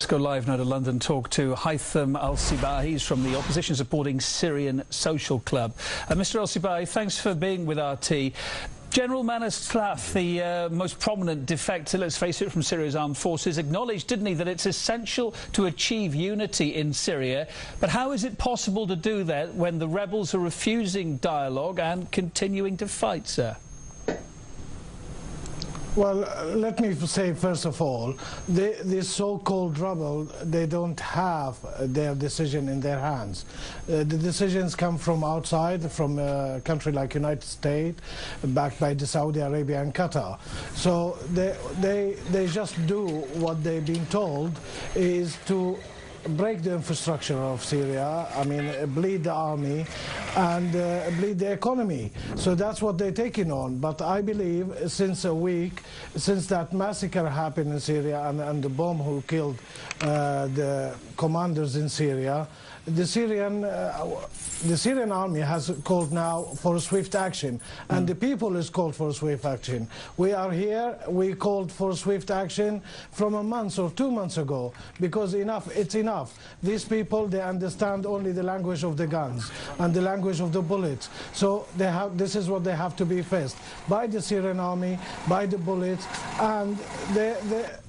Let's go live now to London, talk to Haitham Al-Sibahi. He's from the opposition supporting Syrian Social Club. Mr. Al-Sibahi, thanks for being with RT. General Manas Tlaf, the most prominent defector, let's face it, from Syria's armed forces, acknowledged, didn't he, that it's essential to achieve unity in Syria. But how is it possible to do that when the rebels are refusing dialogue and continuing to fight, sir? Well, let me say, first of all, this so-called rebel, they don't have their decision in their hands. The decisions come from outside, from a country like United States, backed by the Saudi Arabia and Qatar. So they just do what they've been told is to break the infrastructure of Syria, I mean, bleed the army and bleed the economy. So that's what they're taking on. But I believe since a week, since that massacre happened in Syria and the bomb who killed the commanders in Syria, the Syrian army has called now for swift action, and the people is called for swift action. We are here, we called for swift action from a month or 2 months ago, because it's enough. These people, they understand only the language of the guns and the language of the bullets. So this is what they have to be faced by the Syrian army, by the bullets, and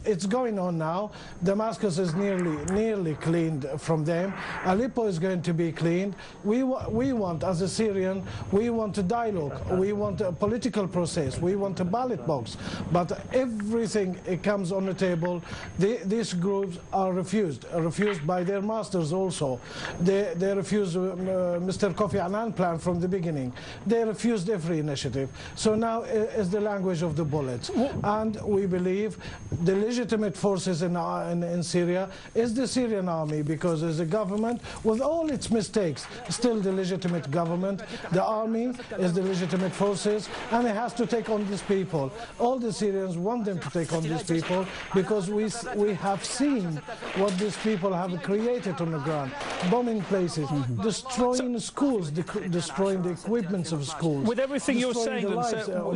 it's going on now. Damascus is nearly cleaned from them. Aleppo is going to be cleaned. We want, as a Syrian, we want a dialogue. We want a political process. We want a ballot box. But everything it comes on the table, these groups are refused by their masters also. They refused Mr. Kofi Annan plan from the beginning. They refused every initiative. So now is the language of the bullets. And we believe the legitimate forces in Syria is the Syrian army, because as a government, with all its mistakes, still the legitimate government. The army is the legitimate forces, and it has to take on these people. All the Syrians want them to take on these people, because we have seen what these people have created on the ground, bombing places, destroying schools, destroying the equipments of schools. With everything you're saying,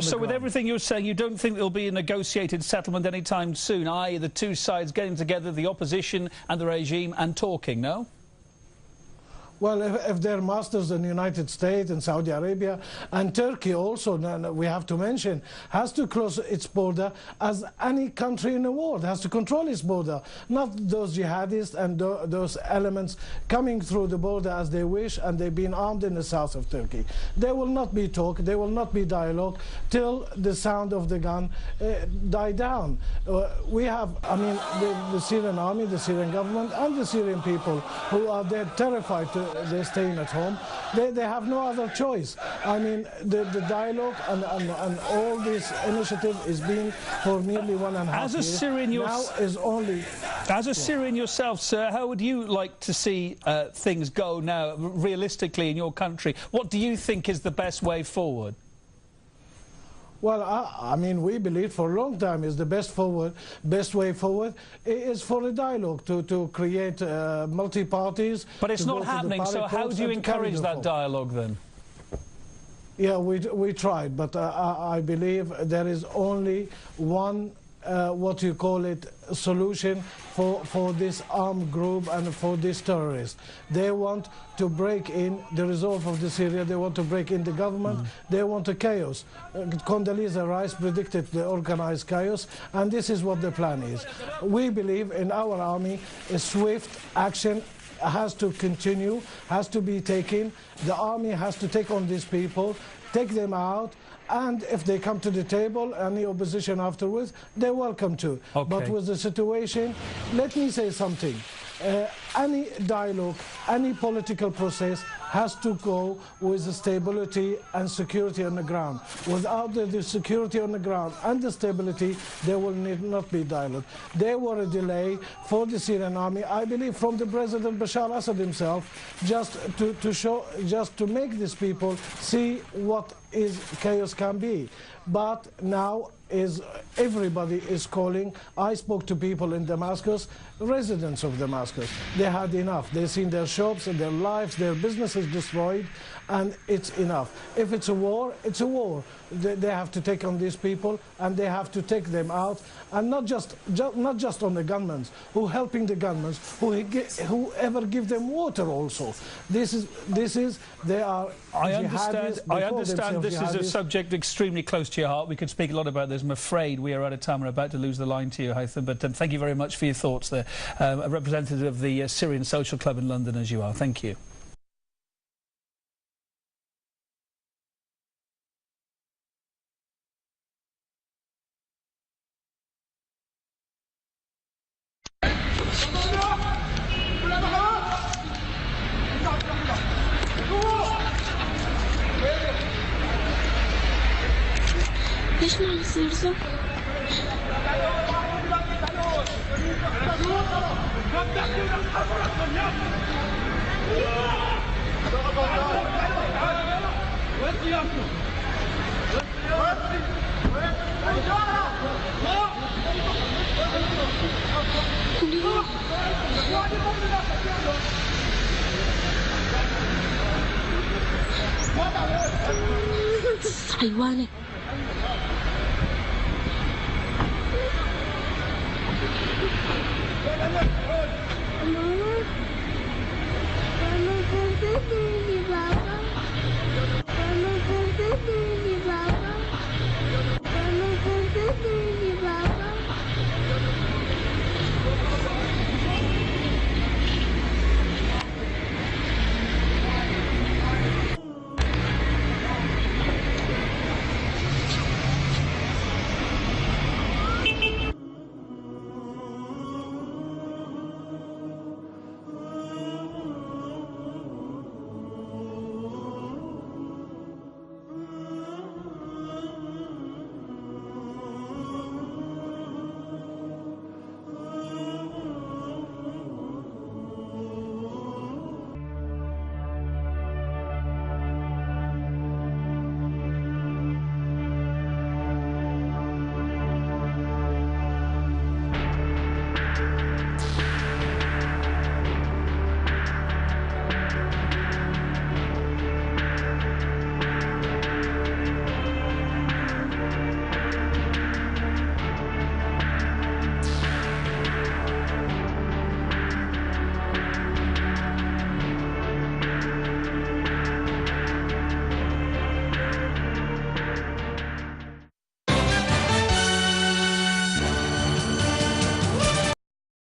so with everything you're saying, you don't think there'll be a negotiated settlement anytime soon, i.e. the two sides getting together, the opposition and the regime, and talking, no? Well, if their masters in the United States and Saudi Arabia and Turkey also, we have to mention, has to close its border as any country in the world, has to control its border, not those jihadists and those elements coming through the border as they wish, and they've been armed in the south of Turkey. There will not be talk, there will not be dialogue till the sound of the gun die down. We have, I mean, the Syrian army, the Syrian government and the Syrian people who are there terrified they're staying at home. They have no other choice. I mean, the dialogue and all this initiative is being for nearly 1.5 years. As a Syrian yourself, sir, how would you like to see things go now, realistically, in your country? What do you think is the best way forward? Well, I mean, we believe for a long time is the best way forward is for a dialogue, to create multi-parties. But it's not happening, so how do you encourage that dialogue then? Yeah, we tried, but I believe there is only one what you call it, solution for this armed group and for these terrorists. They want to break in the resolve of the Syria, they want to break in the government, they want a chaos. Condoleezza Rice predicted the organized chaos, and this is what the plan is. We believe in our army, a swift action has to continue, has to be taken. The army has to take on these people, take them out, and if they come to the table, any opposition afterwards, they're welcome to. Okay. But with the situation, let me say something. Any dialogue, any political process has to go with the stability and security on the ground. Without the security on the ground and the stability, there will not be dialogue. There were a delay for the Syrian army, I believe, from the President Bashar Assad himself, just to make these people see what is chaos can be. But now is everybody is calling. I spoke to people in Damascus, residents of Damascus. They had enough. They've seen their shops and their lives, their businesses destroyed, and it's enough. If it's a war, it's a war. They have to take on these people, and they have to take them out, and not just on the gunmen, who helping the gunmen, whoever give them water also. This is they are. I understand this is a subject extremely close to your heart. We could speak a lot about this. I'm afraid we are out of time. We're about to lose the line to you, Haytham, but thank you very much for your thoughts there. A representative of the Syrian Social Club in London, as you are. Thank you. ليش ما يصير زين؟ حيوانة